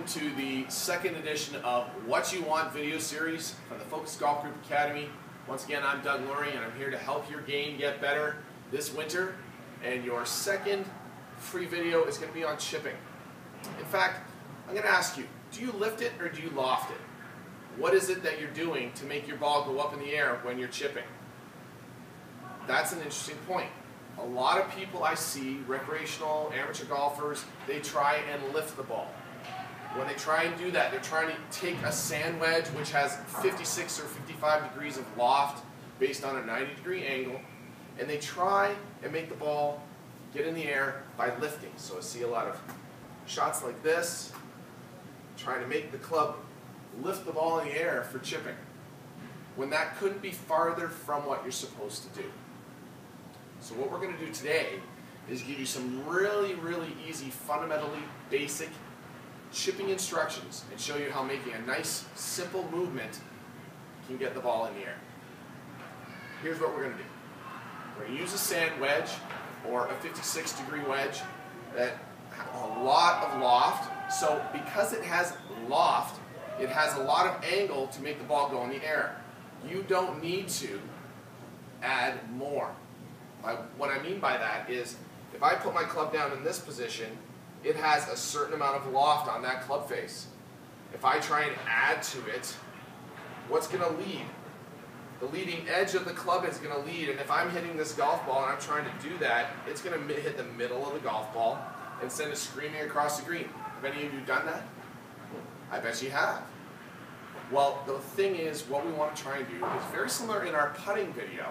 to the second edition of What You Want video series from the Focus Golf Group Academy. Once again, I'm Doug Lawrie, and I'm here to help your game get better this winter. And your second free video is going to be on chipping. In fact, I'm going to ask you, do you lift it or do you loft it? What is it that you're doing to make your ball go up in the air when you're chipping? That's an interesting point. A lot of people I see, recreational, amateur golfers, they try and lift the ball. When they try and do that, they're trying to take a sand wedge which has 56 or 55 degrees of loft based on a 90-degree angle, and they try and make the ball get in the air by lifting. So I see a lot of shots like this, trying to make the club lift the ball in the air for chipping, when that couldn't be farther from what you're supposed to do. So what we're going to do today is give you some really easy, fundamentally basic chipping instructions and show you how making a nice, simple movement can get the ball in the air. Here's what we're going to do. We're going to use a sand wedge or a 56-degree wedge that has a lot of loft. So because it has loft, it has a lot of angle to make the ball go in the air. You don't need to add more. What I mean by that is, if I put my club down in this position, it has a certain amount of loft on that club face. If I try and add to it, what's going to lead? The leading edge of the club is going to lead, and if I'm hitting this golf ball and I'm trying to do that, it's going to hit the middle of the golf ball and send it screaming across the green. Have any of you done that? I bet you have. Well, the thing is, what we want to try and do is very similar in our putting video.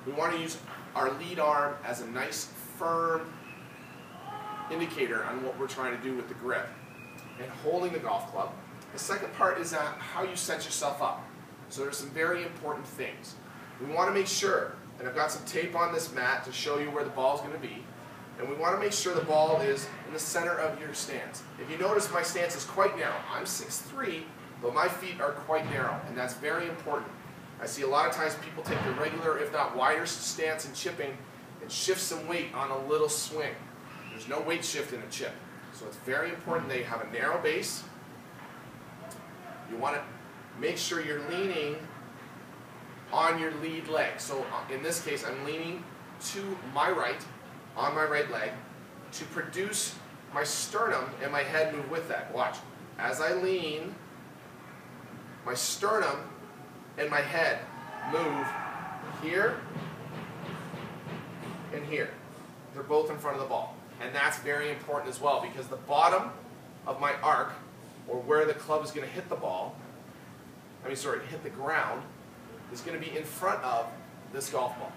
We want to use our lead arm as a nice, firm indicator on what we're trying to do with the grip and holding the golf club. The second part is how you set yourself up. So there's some very important things. We want to make sure, and I've got some tape on this mat to show you where the ball is going to be, and we want to make sure the ball is in the center of your stance. If you notice, my stance is quite narrow. I'm 6'3", but my feet are quite narrow, and that's very important. I see a lot of times people take the regular, if not wider, stance in chipping and shift some weight on a little swing. There's no weight shift in a chip. So it's very important that you have a narrow base. You want to make sure you're leaning on your lead leg. So in this case, I'm leaning to my right, on my right leg, to produce my sternum and my head move with that. Watch. As I lean, my sternum and my head move here and here. They're both in front of the ball. And that's very important as well, because the bottom of my arc, or where the club is going to hit the ball, hit the ground, is going to be in front of this golf ball.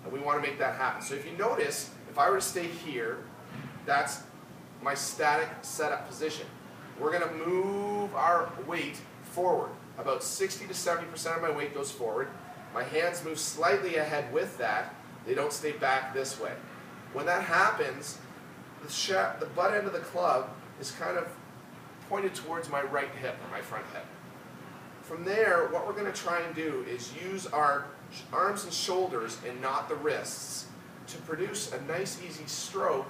And we want to make that happen. So if you notice, if I were to stay here, that's my static setup position. We're going to move our weight forward. About 60 to 70% of my weight goes forward. My hands move slightly ahead with that. They don't stay back this way. When that happens, the butt end of the club is kind of pointed towards my right hip, or my front hip. From there, what we're going to try and do is use our arms and shoulders and not the wrists to produce a nice easy stroke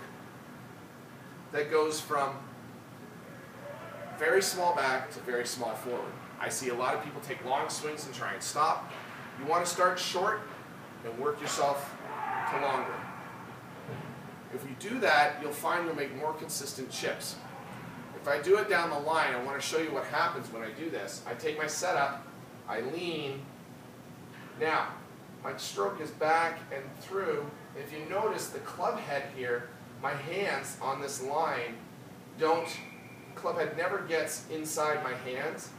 that goes from very small back to very small forward. I see a lot of people take long swings and try and stop. You want to start short and work yourself to longer. If we do that, you'll find you'll make more consistent chips. If I do it down the line, I want to show you what happens when I do this. I take my setup, I lean. Now, my stroke is back and through. If you notice the club head here, my hands on this line club head never gets inside my hands,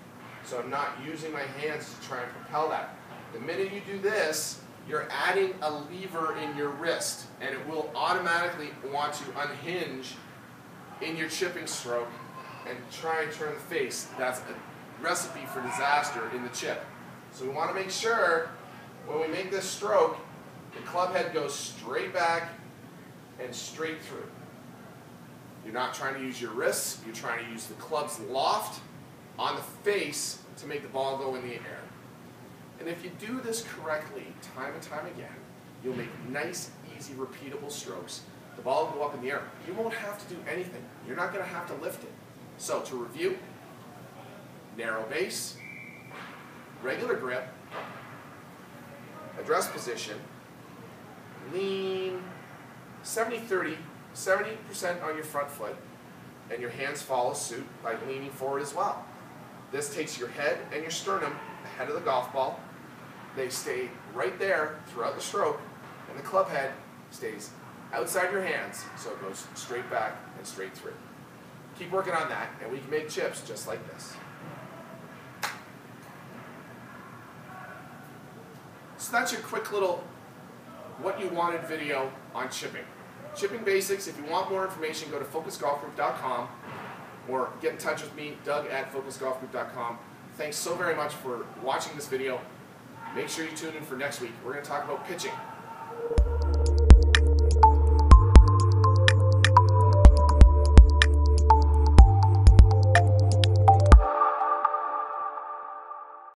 so I'm not using my hands to try and propel that. The minute you do this, you're adding a lever in your wrist, and it will automatically want to unhinge in your chipping stroke and try and turn the face. That's a recipe for disaster in the chip. So we want to make sure when we make this stroke, the club head goes straight back and straight through. You're not trying to use your wrists, you're trying to use the club's loft on the face to make the ball go in the air. And if you do this correctly, time and time again, you'll make nice, easy, repeatable strokes. The ball will go up in the air. You won't have to do anything. You're not going to have to lift it. So to review, narrow base, regular grip, address position, lean 70-30, 70% on your front foot, and your hands follow suit by leaning forward as well. This takes your head and your sternum ahead of the golf ball. They stay right there throughout the stroke, and the club head stays outside your hands, so it goes straight back and straight through. Keep working on that, and we can make chips just like this. So that's your quick little what you wanted video on chipping. Chipping basics. If you want more information, go to focusgolfgroup.com or get in touch with me, Doug@focusgolfgroup.com. Thanks so very much for watching this video. Make sure you tune in for next week. We're going to talk about pitching.